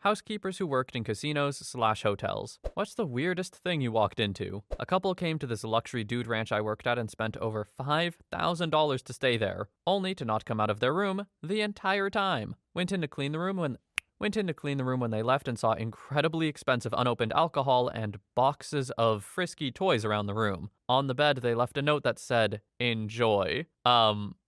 Housekeepers who worked in casinos/hotels. What's the weirdest thing you walked into? A couple came to this luxury dude ranch I worked at and spent over $5,000 to stay there, only to not come out of their room the entire time. Went in to clean the room when they left and saw incredibly expensive unopened alcohol and boxes of frisky toys around the room. On the bed, they left a note that said, "Enjoy."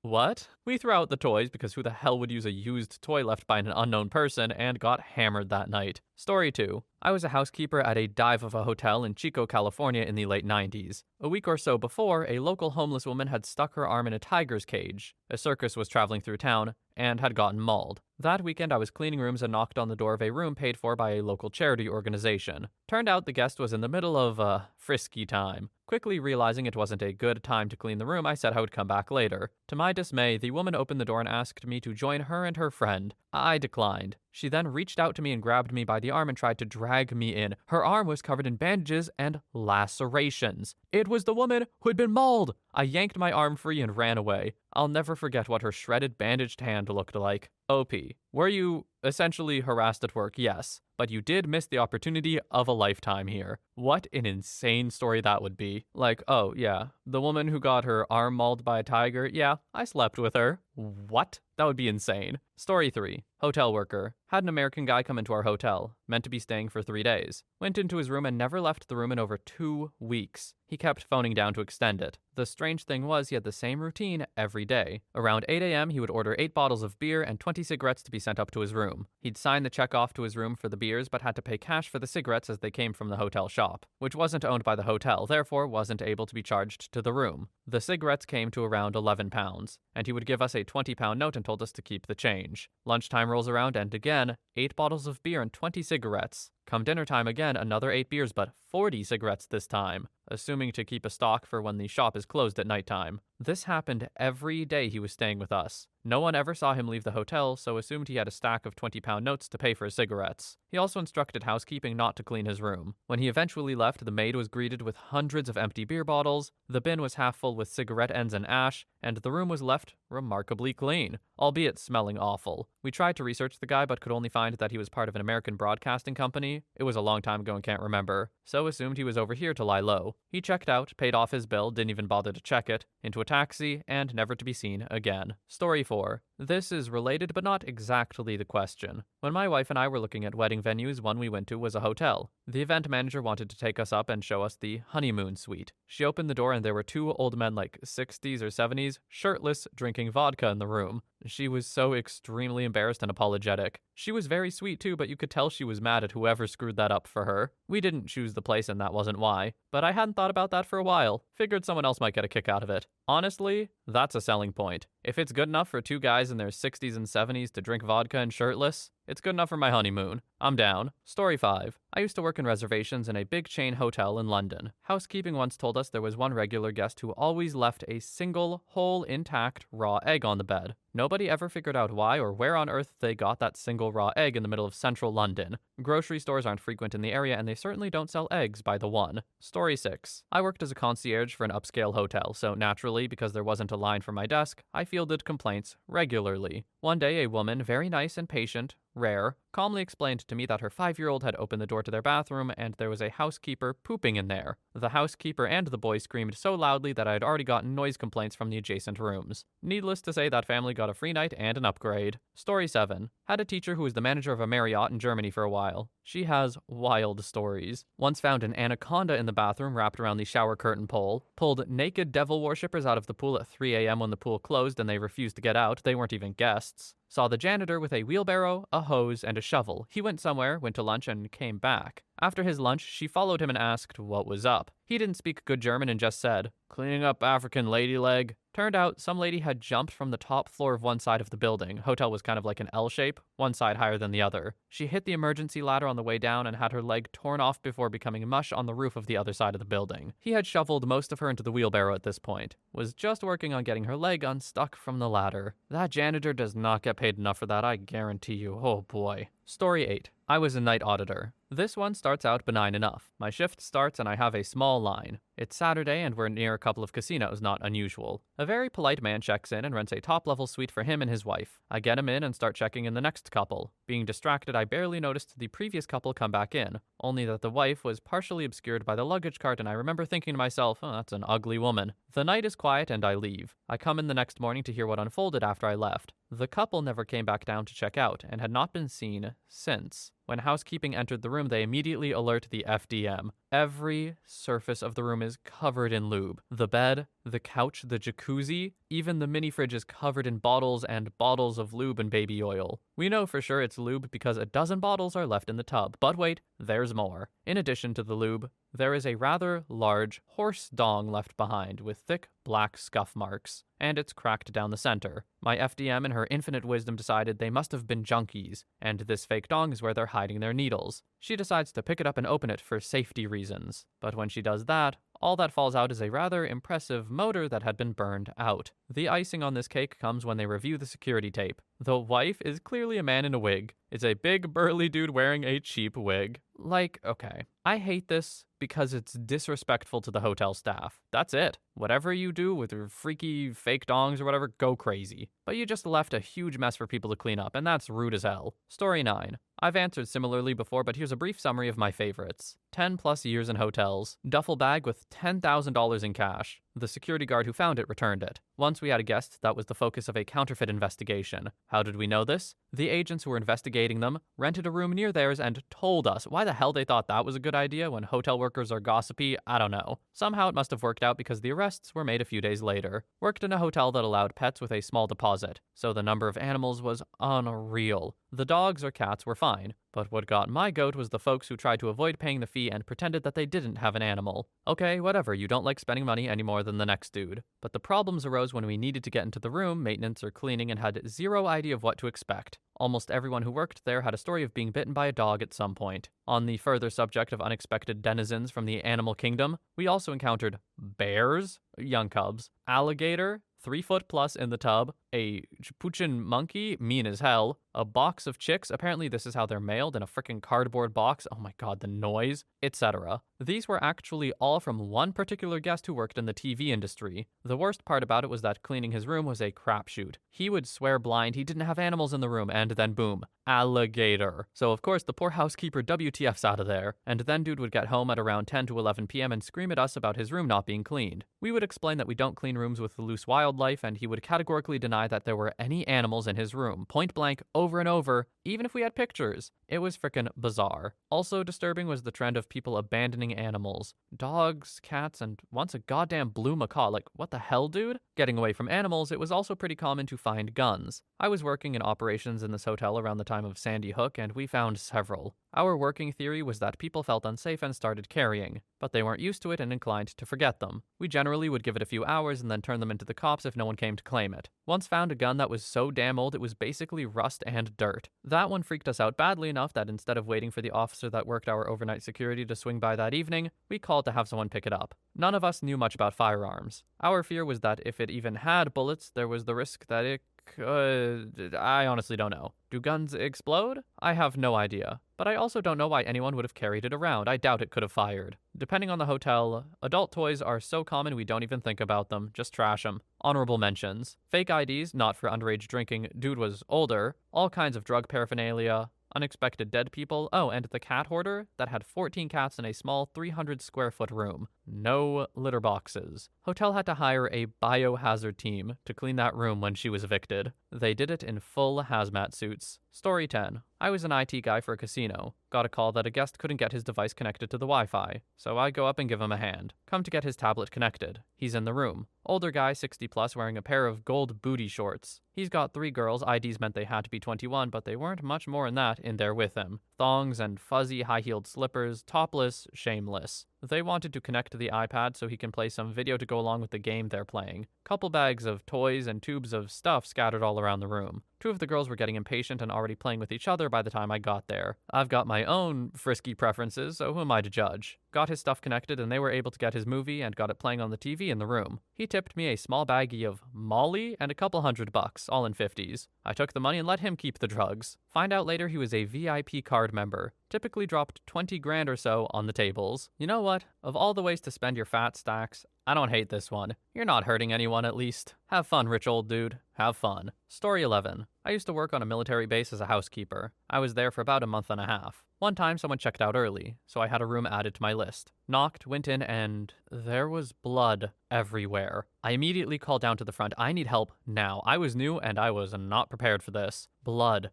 What? We threw out the toys because who the hell would use a used toy left by an unknown person, and got hammered that night. Story 2. I was a housekeeper at a dive of a hotel in Chico, California in the late 90s. A week or so before, a local homeless woman had stuck her arm in a tiger's cage. A circus was traveling through town and had gotten mauled. That weekend, I was cleaning rooms and knocked on the door of a room paid for by a local charity organization. Turned out the guest was in the middle of a frisky time. Quickly realizing it wasn't a good time to clean the room, I said I would come back later. To my dismay, the woman opened the door and asked me to join her and her friend. I declined. She then reached out to me and grabbed me by the arm and tried to drag me in. Her arm was covered in bandages and lacerations. It was the woman who had been mauled. I yanked my arm free and ran away. I'll never forget what her shredded, bandaged hand looked like. OP. Were you essentially harassed at work? Yes. But you did miss the opportunity of a lifetime here. What an insane story that would be. Like, oh yeah, the woman who got her arm mauled by a tiger, yeah, I slept with her. What? That would be insane. Story 3. Hotel worker. Had an American guy come into our hotel, meant to be staying for 3 days. Went into his room and never left the room in over 2 weeks. He kept phoning down to extend it. The strange thing was he had the same routine every day. Around 8 a.m., he would order 8 bottles of beer and 20 cigarettes to be sent up to his room. He'd sign the check off to his room for the beers, but had to pay cash for the cigarettes as they came from the hotel shop, which wasn't owned by the hotel, therefore wasn't able to be charged to the room. The cigarettes came to around £11, and he would give us a £20 note and told us to keep the change. Lunchtime rolls around and again, 8 bottles of beer and 20 cigarettes. Come dinner time again, another 8 beers, but 40 cigarettes this time, assuming to keep a stock for when the shop is closed at nighttime. This happened every day he was staying with us. No one ever saw him leave the hotel, so assumed he had a stack of £20 notes to pay for his cigarettes. He also instructed housekeeping not to clean his room. When he eventually left, the maid was greeted with hundreds of empty beer bottles, the bin was half full with cigarette ends and ash, and the room was left remarkably clean, albeit smelling awful. We tried to research the guy, but could only find that he was part of an American broadcasting company. It was a long time ago and can't remember, so assumed he was over here to lie low. He checked out, paid off his bill, didn't even bother to check it, into a taxi, and never to be seen again. Story 4. This is related but not exactly the question. When my wife and I were looking at wedding venues, one we went to was a hotel. The event manager wanted to take us up and show us the honeymoon suite. She opened the door and there were 2 old men like 60s or 70s, shirtless, drinking vodka in the room. She was so extremely embarrassed and apologetic. She was very sweet too, but you could tell she was mad at whoever screwed that up for her. We didn't choose the place and that wasn't why, but I hadn't thought about that for a while. Figured someone else might get a kick out of it. Honestly, that's a selling point. If it's good enough for 2 guys in their 60s and 70s to drink vodka and shirtless, it's good enough for my honeymoon. I'm down. Story 5. I used to work in reservations in a big chain hotel in London. Housekeeping once told us there was one regular guest who always left a single, whole, intact, raw egg on the bed. Nobody ever figured out why or where on earth they got that single raw egg in the middle of central London. Grocery stores aren't frequent in the area and they certainly don't sell eggs by the one. Story 6. I worked as a concierge for an upscale hotel, so naturally, because there wasn't a line for my desk, I fielded complaints regularly. One day, a woman, very nice and patient, rare, calmly explained to me that her 5-year-old had opened the door to their bathroom and there was a housekeeper pooping in there. The housekeeper and the boy screamed so loudly that I had already gotten noise complaints from the adjacent rooms. Needless to say, that family got a free night and an upgrade. Story 7. Had a teacher who was the manager of a Marriott in Germany for a while. She has wild stories. Once found an anaconda in the bathroom wrapped around the shower curtain pole, pulled naked devil worshippers out of the pool at 3 a.m. when the pool closed and they refused to get out, they weren't even guests. Saw the janitor with a wheelbarrow, a hose, and a shovel. He went somewhere, went to lunch, and came back. After his lunch, she followed him and asked what was up. He didn't speak good German and just said, "Cleaning up African ladyleg." Turned out some lady had jumped from the top floor of one side of the building. Hotel was kind of like an L shape, one side higher than the other. She hit the emergency ladder on the way down and had her leg torn off before becoming mush on the roof of the other side of the building. He had shoveled most of her into the wheelbarrow at this point. Was just working on getting her leg unstuck from the ladder. That janitor does not get paid enough for that, I guarantee you. Oh boy. Story 8. I was a night auditor. This one starts out benign enough. My shift starts and I have a small line. It's Saturday and we're near a couple of casinos, not unusual. A very polite man checks in and rents a top-level suite for him and his wife. I get him in and start checking in the next couple. Being distracted, I barely noticed the previous couple come back in, only that the wife was partially obscured by the luggage cart, and I remember thinking to myself, oh, that's an ugly woman. The night is quiet and I leave. I come in the next morning to hear what unfolded after I left. The couple never came back down to check out and had not been seen since. When housekeeping entered the room, they immediately alert the FDM. Every surface of the room is covered in lube. The bed, the couch, the jacuzzi, even the mini fridge is covered in bottles and bottles of lube and baby oil. We know for sure it's lube because a dozen bottles are left in the tub. But wait, there's more. In addition to the lube, there is a rather large horse dong left behind with thick black scuff marks, and it's cracked down the center. My FDM in her infinite wisdom decided they must have been junkies, and this fake dong is where they're hiding their needles. She decides to pick it up and open it for safety reasons. But when she does that, all that falls out is a rather impressive motor that had been burned out. The icing on this cake comes when they review the security tape. The wife is clearly a man in a wig. It's a big burly dude wearing a cheap wig. Like, okay, I hate this because it's disrespectful to the hotel staff. That's it. Whatever you do with your freaky fake dongs or whatever, go crazy. But you just left a huge mess for people to clean up, and that's rude as hell. Story 9. I've answered similarly before, but here's a brief summary of my favorites. 10 plus years in hotels. Duffel bag with $10,000 in cash. The security guard who found it returned it. Once we had a guest that was the focus of a counterfeit investigation. How did we know this? The agents who were investigating them rented a room near theirs and told us. Why the hell they thought that was a good idea when hotel workers are gossipy, I don't know. Somehow it must have worked out because the arrests were made a few days later. Worked in a hotel that allowed pets with a small deposit, so the number of animals was unreal. The dogs or cats were fine, but what got my goat was the folks who tried to avoid paying the fee and pretended that they didn't have an animal. Okay, whatever, you don't like spending money any more than the next dude. But the problems arose when we needed to get into the room, maintenance or cleaning, and had zero idea of what to expect. Almost everyone who worked there had a story of being bitten by a dog at some point. On the further subject of unexpected denizens from the animal kingdom, we also encountered bears, young cubs, alligator, 3 foot plus in the tub, a Capuchin monkey, mean as hell, a box of chicks, apparently this is how they're mailed, in a freaking cardboard box, oh my god, the noise, etc. These were actually all from one particular guest who worked in the TV industry. The worst part about it was that cleaning his room was a crapshoot. He would swear blind he didn't have animals in the room, and then boom, alligator. So of course the poor housekeeper WTF's out of there, and then dude would get home at around 10 to 11 p.m. and scream at us about his room not being cleaned. We would explain that we don't clean rooms with loose wildlife, and he would categorically deny that there were any animals in his room, point blank, over and over, even if we had pictures. It was frickin' bizarre. Also disturbing was the trend of people abandoning animals. Dogs, cats, and once a goddamn blue macaw. Like, what the hell, dude? Getting away from animals, it was also pretty common to find guns. I was working in operations in this hotel around the time of Sandy Hook, and we found several. Our working theory was that people felt unsafe and started carrying, but they weren't used to it and inclined to forget them. We generally would give it a few hours and then turn them into the cops if no one came to claim it. Once found a gun that was so damn old it was basically rust and dirt. That one freaked us out badly enough that instead of waiting for the officer that worked our overnight security to swing by that evening, we called to have someone pick it up. None of us knew much about firearms. Our fear was that if it even had bullets, there was the risk that it could... I honestly don't know. Do guns explode? I have no idea. But I also don't know why anyone would have carried it around. I doubt it could have fired. Depending on the hotel, adult toys are so common we don't even think about them. Just trash them. Honorable mentions. Fake IDs, not for underage drinking. Dude was older. All kinds of drug paraphernalia. Unexpected dead people. Oh, and the cat hoarder that had 14 cats in a small 300 square foot room. No litter boxes. Hotel had to hire a biohazard team to clean that room when she was evicted. They did it in full hazmat suits. Story 10. I was an IT guy for a casino. Got a call that a guest couldn't get his device connected to the Wi-Fi, so I go up and give him a hand. Come to get his tablet connected. He's in the room. Older guy, 60 plus, wearing a pair of gold booty shorts. He's got 3 girls. IDs meant they had to be 21, but they weren't much more than that in there with him. Thongs and fuzzy high-heeled slippers, topless, shameless. They wanted to connect to the iPad so he can play some video to go along with the game they're playing. Couple bags of toys and tubes of stuff scattered all around the room. Two of the girls were getting impatient and already playing with each other by the time I got there. I've got my own frisky preferences, so who am I to judge? Got his stuff connected and they were able to get his movie and got it playing on the TV in the room. He tipped me a small baggie of Molly and a couple $100, all in 50s. I took the money and let him keep the drugs. Find out later he was a VIP card member. Typically dropped 20 grand or so on the tables. You know what? Of all the ways to spend your fat stacks, I don't hate this one. You're not hurting anyone at least. Have fun, rich old dude. Have fun. Story 11. I used to work on a military base as a housekeeper. I was there for about a month and a half. One time someone checked out early, so I had a room added to my list. Knocked, went in, and there was blood everywhere. I immediately called down to the front, I need help now. I was new and I was not prepared for this. Blood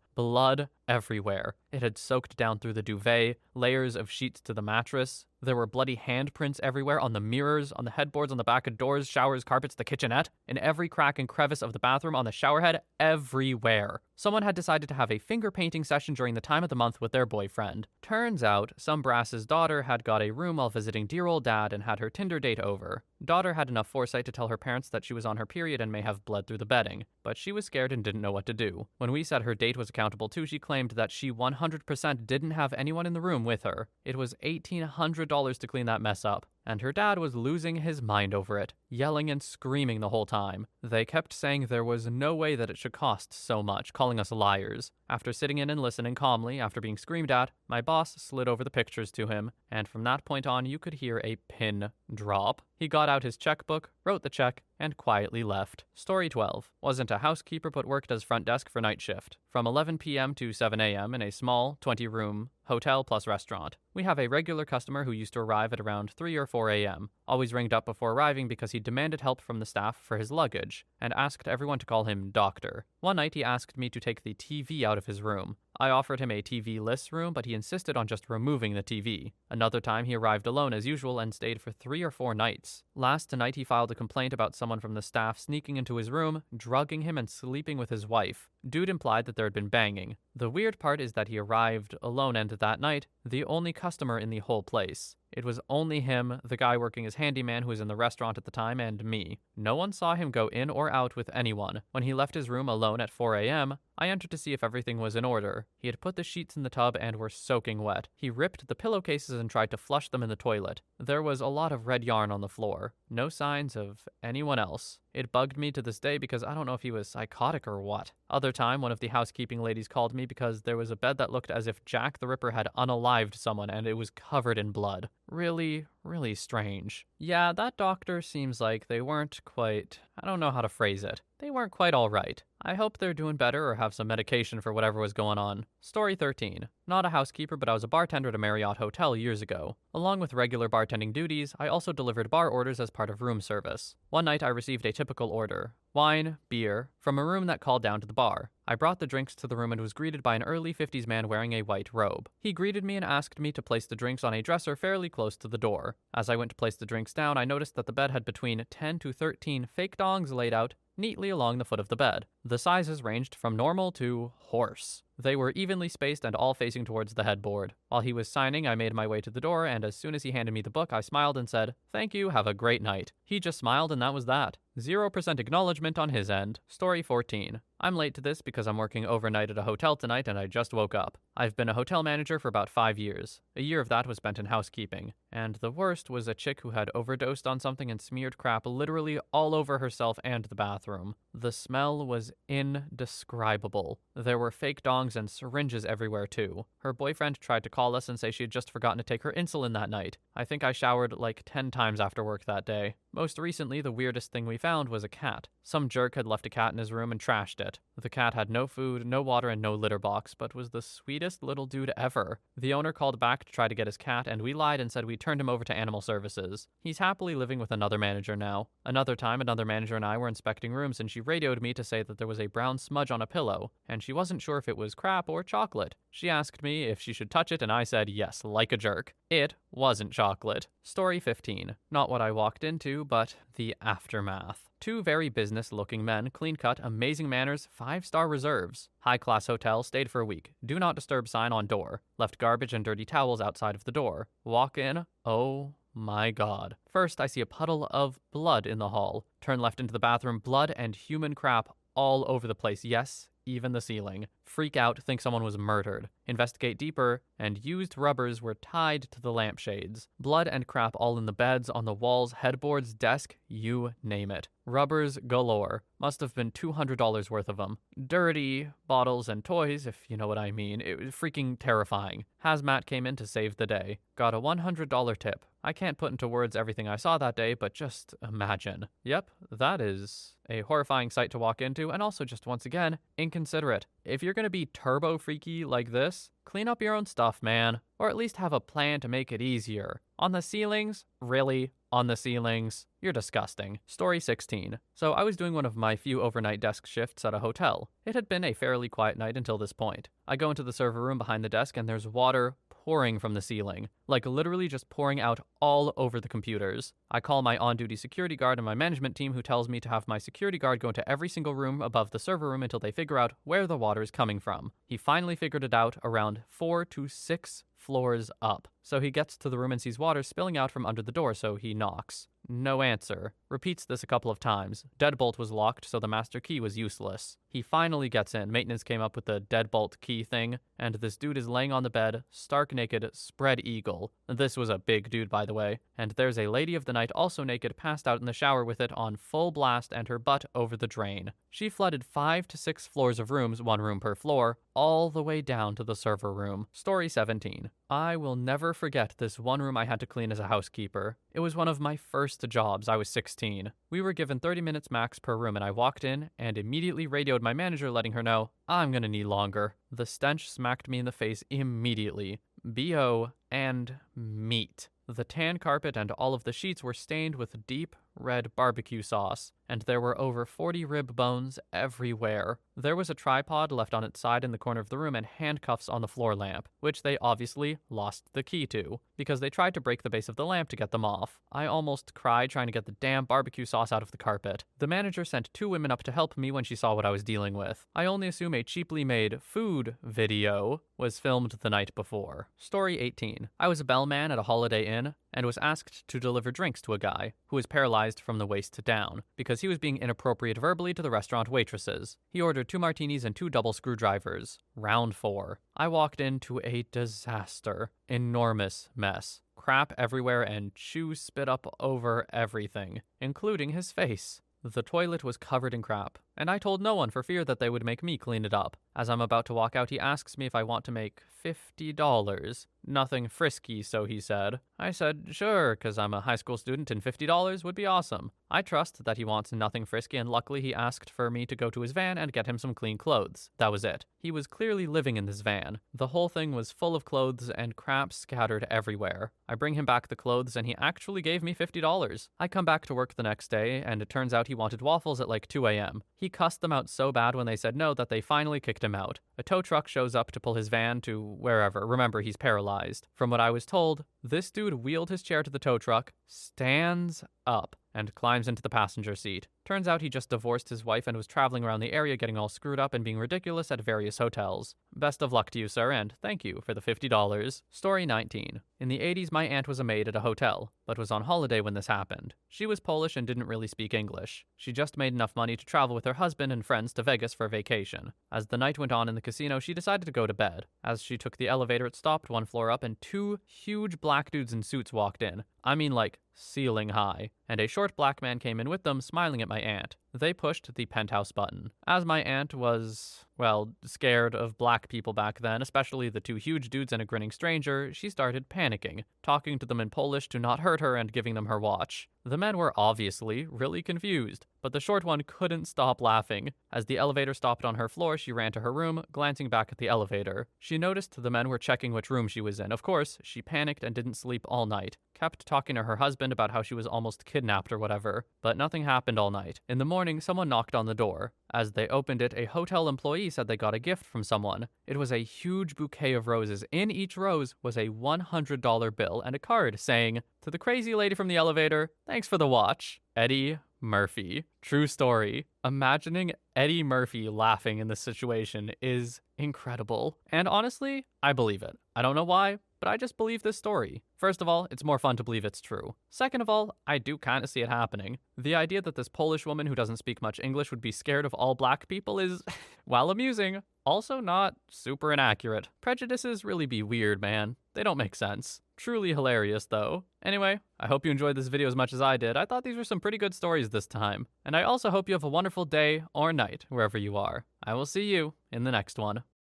everywhere. It had soaked down through the duvet, layers of sheets to the mattress. There were bloody handprints everywhere, on the mirrors, on the headboards, on the back of doors, showers, carpets, the kitchenette, in every crack and crevice of the bathroom, on the showerhead, everywhere. Someone had decided to have a finger painting session during the time of the month with their boyfriend. Turns out, some brass's daughter had got a room while visiting dear old dad and had her Tinder date over. Daughter had enough foresight to tell her parents that she was on her period and may have bled through the bedding, but she was scared and didn't know what to do. When we said her date was accountable too, she claimed that she 100% didn't have anyone in the room with her. It was $1,800 to clean that mess up, and her dad was losing his mind over it, yelling and screaming the whole time. They kept saying there was no way that it should cost so much, calling us liars. After sitting in and listening calmly, after being screamed at, my boss slid over the pictures to him, and from that point on you could hear a pin drop. He got out his checkbook, wrote the check, and quietly left. Story 12. Wasn't a housekeeper but worked as front desk for night shift. From 11 p.m. to 7 a.m. in a small, 20-room hotel plus restaurant. We have a regular customer who used to arrive at around 3 or 4 a.m. Always ringed up before arriving because he demanded help from the staff for his luggage, and asked everyone to call him Doctor. One night he asked me to take the TV out of his room. I offered him a TV-less room, but he insisted on just removing the TV. Another time he arrived alone as usual and stayed for 3 or 4 nights. Last night he filed a complaint about someone from the staff sneaking into his room, drugging him and sleeping with his wife. Dude implied that there had been banging. The weird part is that he arrived alone and that night, the only customer in the whole place. It was only him, the guy working as handyman who was in the restaurant at the time, and me. No one saw him go in or out with anyone. When he left his room alone at 4 a.m., I entered to see if everything was in order. He had put the sheets in the tub and were soaking wet. He ripped the pillowcases and tried to flush them in the toilet. There was a lot of red yarn on the floor. No signs of anyone else. It bugged me to this day because I don't know if he was psychotic or what. Other time, one of the housekeeping ladies called me because there was a bed that looked as if Jack the Ripper had unalived someone and it was covered in blood. Really strange. Yeah, that doctor seems like they weren't quite, I don't know how to phrase it. They weren't quite all right. I hope they're doing better or have some medication for whatever was going on. Story 13. Not a housekeeper, but I was a bartender at a Marriott hotel years ago. Along with regular bartending duties, I also delivered bar orders as part of room service. One night I received a typical order. Wine, beer, from a room that called down to the bar. I brought the drinks to the room and was greeted by an early 50s man wearing a white robe. He greeted me and asked me to place the drinks on a dresser fairly close to the door. As I went to place the drinks down, I noticed that the bed had between 10 to 13 fake dongs laid out neatly along the foot of the bed. The sizes ranged from normal to horse. They were evenly spaced and all facing towards the headboard. While he was signing, I made my way to the door, and as soon as he handed me the book, I smiled and said, "Thank you, have a great night." He just smiled and that was that. 0% acknowledgement on his end. Story 14. I'm late to this because I'm working overnight at a hotel tonight and I just woke up. I've been a hotel manager for about 5 years. A year of that was spent in housekeeping. And the worst was a chick who had overdosed on something and smeared crap literally all over herself and the bathroom. The smell was indescribable. There were fake dongs and syringes everywhere too. Her boyfriend tried to call us and say she had just forgotten to take her insulin that night. I think I showered like 10 times after work that day. Most recently, the weirdest thing we found was a cat. Some jerk had left a cat in his room and trashed it. The cat had no food, no water, and no litter box, but was the sweetest little dude ever. The owner called back to try to get his cat, and we lied and said we turned him over to animal services. He's happily living with another manager now. Another time, another manager and I were inspecting rooms, and she radioed me to say that there was a brown smudge on a pillow, and she wasn't sure if it was crap or chocolate. She asked me if she should touch it, and I said yes, like a jerk. It wasn't chocolate. Story 15. Not what I walked into, but the aftermath. 2 very business-looking men, clean-cut, amazing manners, 5-star reserves. High-class hotel, stayed for a week. Do not disturb sign on door. Left garbage and dirty towels outside of the door. Walk in. Oh my god. First, I see a puddle of blood in the hall. Turn left into the bathroom, blood and human crap all over the place. Yes, even the ceiling. Freak out, think someone was murdered. Investigate deeper, and used rubbers were tied to the lampshades. Blood and crap all in the beds, on the walls, headboards, desk, you name it. Rubbers galore. Must have been $200 worth of them. Dirty bottles and toys, if you know what I mean. It was freaking terrifying. Hazmat came in to save the day. Got a $100 tip. I can't put into words everything I saw that day, but just imagine. Yep, that is a horrifying sight to walk into, and also just once again, inconsiderate. If you're gonna be turbo freaky like this, clean up your own stuff, man. Or at least have a plan to make it easier. On the ceilings? Really? On the ceilings? You're disgusting. Story 16. So I was doing one of my few overnight desk shifts at a hotel. It had been a fairly quiet night until this point. I go into the server room behind the desk and there's water pouring from the ceiling. Like literally just pouring out all over the computers. I call my on-duty security guard and my management team, who tells me to have my security guard go into every single room above the server room until they figure out where the water is coming from. He finally figured it out around 4 to 6 floors up. So he gets to the room and sees water spilling out from under the door, so he knocks. No answer. Repeats this a couple of times. Deadbolt was locked, so the master key was useless. He finally gets in. Maintenance came up with the deadbolt key thing, and this dude is laying on the bed, stark naked, spread eagle. This was a big dude, by the way. And there's a lady of the night also naked, passed out in the shower with it on full blast and her butt over the drain. She flooded 5 to 6 floors of rooms, 1 room per floor, all the way down to the server room. Story 17. I will never forget this one room I had to clean as a housekeeper. It was one of my first jobs. I was 16. We were given 30 minutes max per room, and I walked in and immediately radioed my manager, letting her know, I'm gonna need longer. The stench smacked me in the face immediately. BO and meat. The tan carpet and all of the sheets were stained with deep red barbecue sauce, and there were over 40 rib bones everywhere. There was a tripod left on its side in the corner of the room and handcuffs on the floor lamp, which they obviously lost the key to, because they tried to break the base of the lamp to get them off. I almost cried trying to get the damn barbecue sauce out of the carpet. The manager sent 2 women up to help me when she saw what I was dealing with. I only assume a cheaply made food video was filmed the night before. Story 18. I was a bellman at a Holiday Inn and was asked to deliver drinks to a guy who was paralyzed from the waist down because he was being inappropriate verbally to the restaurant waitresses. He ordered 2 martinis and 2 double screwdrivers. Round 4. I walked into a disaster. Enormous mess. Crap everywhere and chew spit up over everything, including his face. The toilet was covered in crap, and I told no one for fear that they would make me clean it up. As I'm about to walk out, he asks me if I want to make $50. Nothing frisky, so he said. I said, sure, because I'm a high school student and $50 would be awesome. I trust that he wants nothing frisky, and luckily he asked for me to go to his van and get him some clean clothes. That was it. He was clearly living in this van. The whole thing was full of clothes and crap scattered everywhere. I bring him back the clothes and he actually gave me $50. I come back to work the next day and it turns out he wanted waffles at like 2 a.m. He cussed them out so bad when they said no that they finally kicked him out. A tow truck shows up to pull his van to wherever. Remember, he's paralyzed. From what I was told, this dude wheeled his chair to the tow truck, stands up, and climbs into the passenger seat. Turns out he just divorced his wife and was traveling around the area getting all screwed up and being ridiculous at various hotels. Best of luck to you, sir, and thank you for the $50. Story 19. In the 80s, my aunt was a maid at a hotel, but was on holiday when this happened. She was Polish and didn't really speak English. She just made enough money to travel with her husband and friends to Vegas for vacation. As the night went on in the casino, she decided to go to bed. As she took the elevator, it stopped 1 floor up and 2 huge black dudes in suits walked in. I mean, like, ceiling high. And a short black man came in with them, smiling at my aunt. They pushed the penthouse button. As my aunt was, well, scared of black people back then, especially the 2 huge dudes and a grinning stranger, she started panicking, talking to them in Polish to not hurt her and giving them her watch. The men were obviously really confused, but the short one couldn't stop laughing. As the elevator stopped on her floor, she ran to her room, glancing back at the elevator. She noticed the men were checking which room she was in. Of course, she panicked and didn't sleep all night. Kept talking to her husband about how she was almost kidnapped or whatever, but nothing happened all night. In the morning, someone knocked on the door. As they opened it, a hotel employee said they got a gift from someone. It was a huge bouquet of roses. In each rose was a $100 bill and a card saying, "To the crazy lady from the elevator, thanks for the watch. Eddie Murphy." True story. Imagining Eddie Murphy laughing in this situation is incredible. And honestly, I believe it. I don't know why, but I just believe this story. First of all, it's more fun to believe it's true. Second of all, I do kind of see it happening. The idea that this Polish woman who doesn't speak much English would be scared of all black people is, while amusing, also not super inaccurate. Prejudices really be weird, man. They don't make sense. Truly hilarious, though. Anyway, I hope you enjoyed this video as much as I did. I thought these were some pretty good stories this time. And I also hope you have a wonderful day or night, wherever you are. I will see you in the next one.